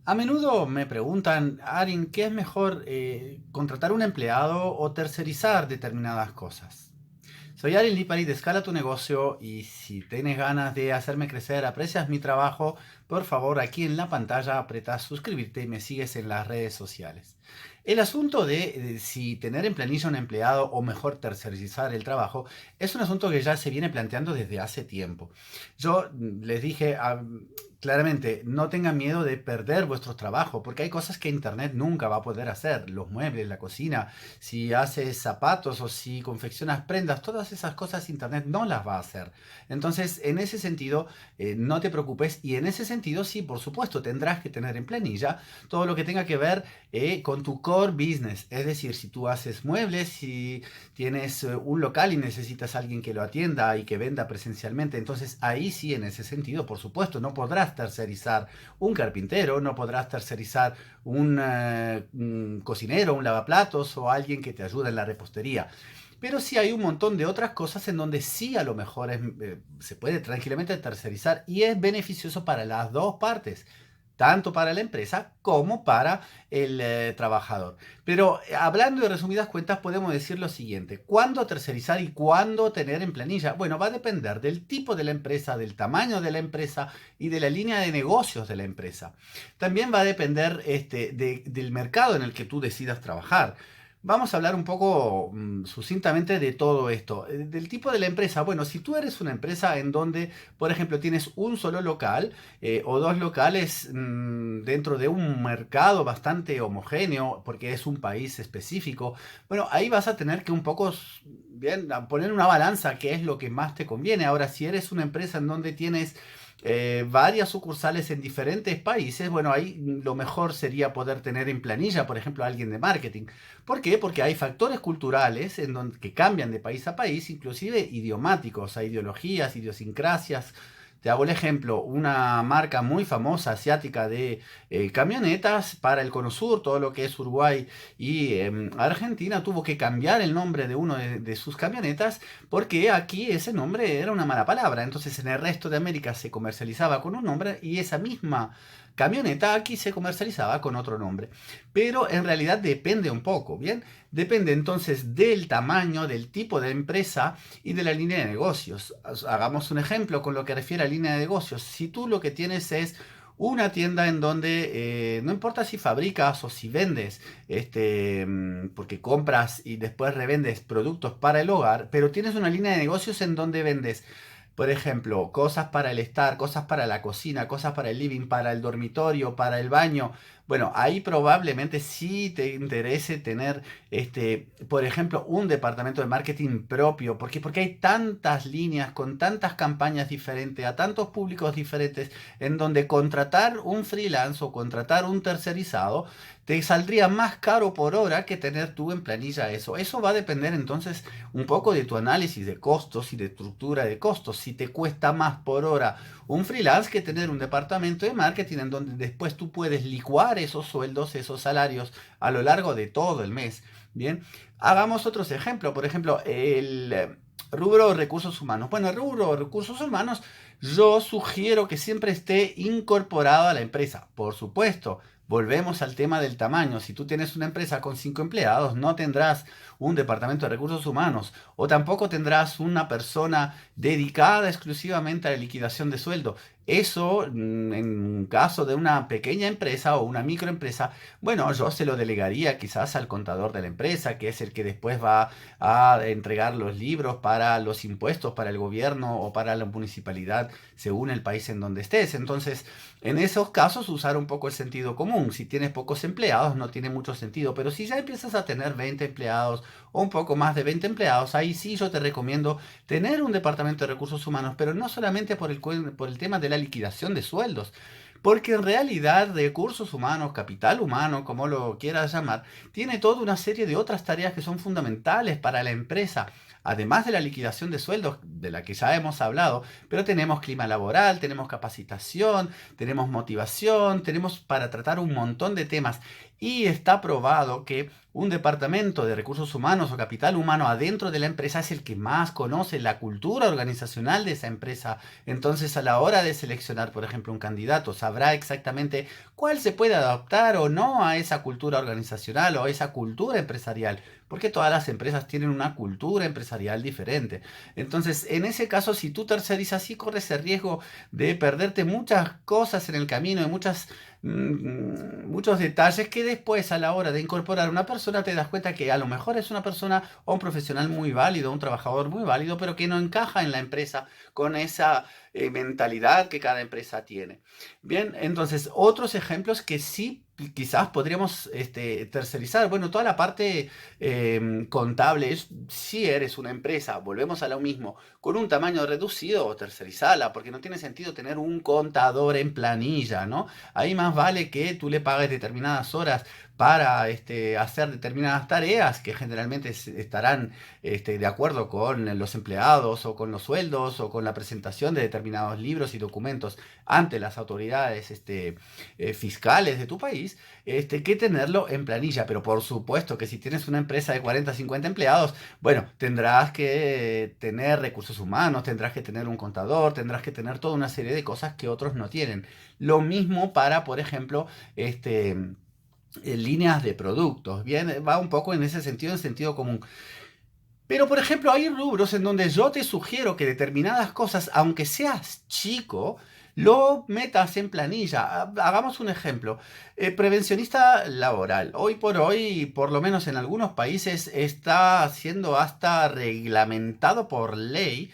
A menudo me preguntan, Arin, ¿qué es mejor, contratar un empleado o tercerizar determinadas cosas? Soy Arin Lipari de Escala tu Negocio y si tienes ganas de hacerme crecer, aprecias mi trabajo, por favor aquí en la pantalla apretas suscribirte y me sigues en las redes sociales. El asunto de si tener en planilla un empleado o mejor tercerizar el trabajo es un asunto que ya se viene planteando desde hace tiempo. Yo les dije claramente, no tengan miedo de perder vuestro trabajo, porque hay cosas que Internet nunca va a poder hacer. Los muebles, la cocina, si haces zapatos o si confeccionas prendas, todas esas cosas Internet no las va a hacer. Entonces, en ese sentido, no te preocupes y en ese sentido, sí, por supuesto, tendrás que tener en planilla todo lo que tenga que ver con tu core business. Es decir, si tú haces muebles, si tienes un local y necesitas a alguien que lo atienda y que venda presencialmente, entonces ahí sí, en ese sentido, por supuesto, no podrás tercerizar un carpintero, no podrás tercerizar un cocinero, un lavaplatos o alguien que te ayude en la repostería. Pero sí hay un montón de otras cosas en donde sí a lo mejor se puede tranquilamente tercerizar y es beneficioso para las dos partes, tanto para la empresa como para el trabajador. Pero hablando de resumidas cuentas, podemos decir lo siguiente: ¿cuándo tercerizar y cuándo tener en planilla? Bueno, va a depender del tipo de la empresa, del tamaño de la empresa y de la línea de negocios de la empresa. También va a depender del mercado en el que tú decidas trabajar. Vamos a hablar un poco sucintamente de todo esto. Del tipo de la empresa. Bueno, si tú eres una empresa en donde, por ejemplo, tienes un solo local o dos locales dentro de un mercado bastante homogéneo, porque es un país específico, bueno, ahí vas a tener que un poco, bien, a poner una balanza qué es lo que más te conviene. Ahora, si eres una empresa en donde tienes varias sucursales en diferentes países, bueno, ahí lo mejor sería poder tener en planilla, por ejemplo, a alguien de marketing. ¿Por qué? Porque hay factores culturales que cambian de país a país, inclusive idiomáticos, hay ideologías, idiosincrasias. Te hago el ejemplo, una marca muy famosa asiática de camionetas para el Cono Sur, todo lo que es Uruguay y Argentina, tuvo que cambiar el nombre de uno de sus camionetas porque aquí ese nombre era una mala palabra. Entonces en el resto de América se comercializaba con un nombre y esa misma camioneta aquí se comercializaba con otro nombre. Pero en realidad depende un poco, ¿bien? Depende entonces del tamaño, del tipo de empresa y de la línea de negocios. Hagamos un ejemplo con lo que refiere a línea de negocios. Si tú lo que tienes es una tienda en donde no importa si fabricas o si vendes, porque compras y después revendes productos para el hogar, pero tienes una línea de negocios en donde vendes, por ejemplo, cosas para el estar, cosas para la cocina, cosas para el living, para el dormitorio, para el baño. Bueno, ahí probablemente sí te interese tener, por ejemplo, un departamento de marketing propio. ¿Por qué? Porque hay tantas líneas con tantas campañas diferentes, a tantos públicos diferentes, en donde contratar un freelance o contratar un tercerizado te saldría más caro por hora que tener tú en planilla eso. Eso va a depender entonces un poco de tu análisis de costos y de estructura de costos. Si te cuesta más por hora un freelance que tener un departamento de marketing en donde después tú puedes licuar esos sueldos, esos salarios a lo largo de todo el mes. Bien, hagamos otros ejemplos. Por ejemplo, el rubro recursos humanos. Bueno, el rubro recursos humanos yo sugiero que siempre esté incorporado a la empresa. Por supuesto, volvemos al tema del tamaño. Si tú tienes una empresa con 5 empleados, no tendrás un departamento de recursos humanos o tampoco tendrás una persona dedicada exclusivamente a la liquidación de sueldo. Eso, en caso de una pequeña empresa o una microempresa, bueno, yo se lo delegaría quizás al contador de la empresa, que es el que después va a entregar los libros para los impuestos para el gobierno o para la municipalidad, según el país en donde estés. Entonces, en esos casos, usar un poco el sentido común. Si tienes pocos empleados, no tiene mucho sentido, pero si ya empiezas a tener 20 empleados o un poco más de 20 empleados, ahí sí yo te recomiendo tener un departamento de recursos humanos, pero no solamente por el tema de la liquidación de sueldos. Porque en realidad recursos humanos, capital humano, como lo quieras llamar, tiene toda una serie de otras tareas que son fundamentales para la empresa. Además de la liquidación de sueldos, de la que ya hemos hablado, pero tenemos clima laboral, tenemos capacitación, tenemos motivación, tenemos para tratar un montón de temas. Y está probado que un departamento de recursos humanos o capital humano adentro de la empresa es el que más conoce la cultura organizacional de esa empresa. Entonces, a la hora de seleccionar, por ejemplo, un candidato, sabrá exactamente cuál se puede adaptar o no a esa cultura organizacional o a esa cultura empresarial, porque todas las empresas tienen una cultura empresarial diferente. Entonces, en ese caso, si tú tercerizas, sí corres el riesgo de perderte muchas cosas en el camino, de muchos detalles que después a la hora de incorporar una persona te das cuenta que a lo mejor es una persona o un profesional muy válido, un trabajador muy válido, pero que no encaja en la empresa con esa mentalidad que cada empresa tiene. Bien, entonces otros ejemplos que sí quizás podríamos tercerizar. Bueno, toda la parte contable, si eres una empresa, volvemos a lo mismo, con un tamaño reducido, tercerizala, porque no tiene sentido tener un contador en planilla, ¿no? Ahí más vale que tú le pagues determinadas horas para hacer determinadas tareas que generalmente estarán de acuerdo con los empleados o con los sueldos o con la presentación de determinados libros y documentos ante las autoridades fiscales de tu país, que tenerlo en planilla. Pero por supuesto que si tienes una empresa de 40, 50 empleados, bueno, tendrás que tener recursos humanos, tendrás que tener un contador, tendrás que tener toda una serie de cosas que otros no tienen. Lo mismo para, por ejemplo, líneas de productos. Bien, va un poco en ese sentido, en sentido común. Pero, por ejemplo, hay rubros en donde yo te sugiero que determinadas cosas, aunque seas chico, lo metas en planilla. Hagamos un ejemplo. Prevencionista laboral. Hoy por hoy, por lo menos en algunos países, está siendo hasta reglamentado por ley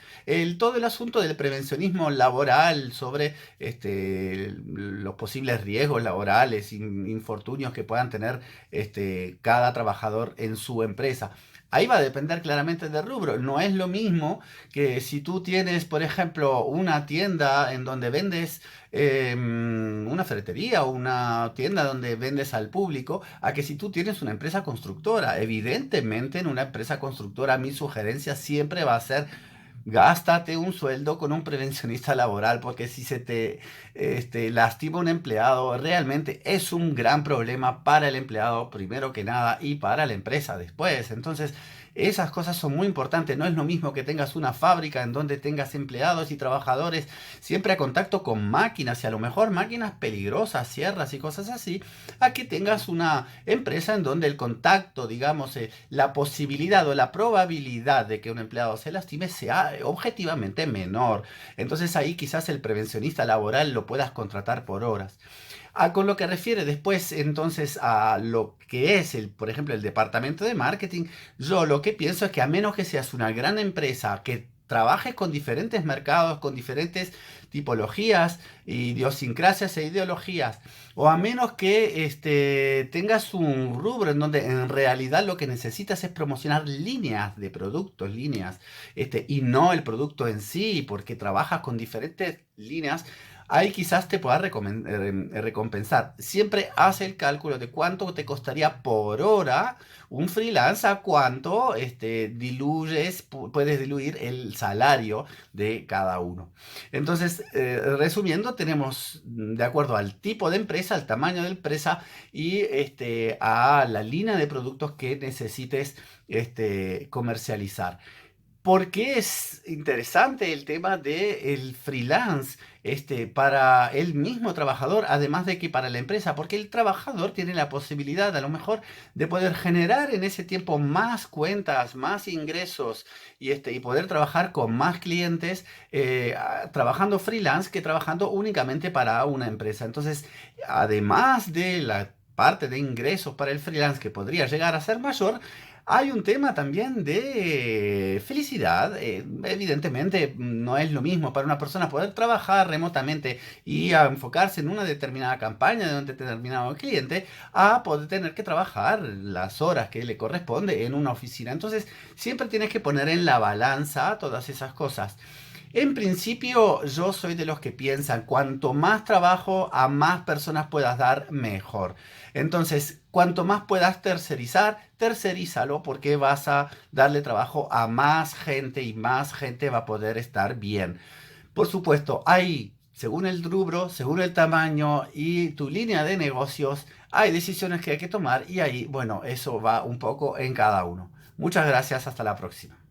todo el asunto del prevencionismo laboral sobre los posibles riesgos laborales, infortunios que puedan tener cada trabajador en su empresa. Ahí va a depender claramente del rubro. No es lo mismo que si tú tienes, por ejemplo, una tienda en donde vendes una ferretería o una tienda donde vendes al público, a que si tú tienes una empresa constructora. Evidentemente, en una empresa constructora, mi sugerencia siempre va a ser: gástate un sueldo con un prevencionista laboral, porque si se te lastima un empleado, realmente es un gran problema para el empleado, primero que nada, y para la empresa después. Entonces, esas cosas son muy importantes. No es lo mismo que tengas una fábrica en donde tengas empleados y trabajadores siempre a contacto con máquinas, y a lo mejor máquinas peligrosas, sierras y cosas así, a que tengas una empresa en donde el contacto, digamos, la posibilidad o la probabilidad de que un empleado se lastime sea objetivamente menor. Entonces ahí quizás el prevencionista laboral lo puedas contratar por horas. Con lo que refiere después entonces a lo que es por ejemplo, el departamento de marketing, yo lo que pienso es que a menos que seas una gran empresa que trabajes con diferentes mercados, con diferentes tipologías, idiosincrasias e ideologías, o a menos que tengas un rubro en donde en realidad lo que necesitas es promocionar líneas de productos, líneas, y no el producto en sí, porque trabajas con diferentes líneas. Ahí quizás te pueda recompensar. Siempre haz el cálculo de cuánto te costaría por hora un freelance, a cuánto puedes diluir el salario de cada uno. Entonces, resumiendo, tenemos de acuerdo al tipo de empresa, al tamaño de empresa y a la línea de productos que necesites comercializar. ¿Por qué es interesante el tema del freelance para el mismo trabajador, además de que para la empresa? Porque el trabajador tiene la posibilidad, a lo mejor, de poder generar en ese tiempo más cuentas, más ingresos y poder trabajar con más clientes trabajando freelance que trabajando únicamente para una empresa. Entonces, además de la parte de ingresos para el freelance que podría llegar a ser mayor, hay un tema también de felicidad. Evidentemente no es lo mismo para una persona poder trabajar remotamente y a enfocarse en una determinada campaña de un determinado cliente, a poder tener que trabajar las horas que le corresponde en una oficina. Entonces siempre tienes que poner en la balanza todas esas cosas. En principio, yo soy de los que piensan, cuanto más trabajo a más personas puedas dar, mejor. Entonces, cuanto más puedas tercerizar, tercerízalo, porque vas a darle trabajo a más gente y más gente va a poder estar bien. Por supuesto, hay Según el rubro, según el tamaño y tu línea de negocios, hay decisiones que hay que tomar y ahí, bueno, eso va un poco en cada uno. Muchas gracias, hasta la próxima.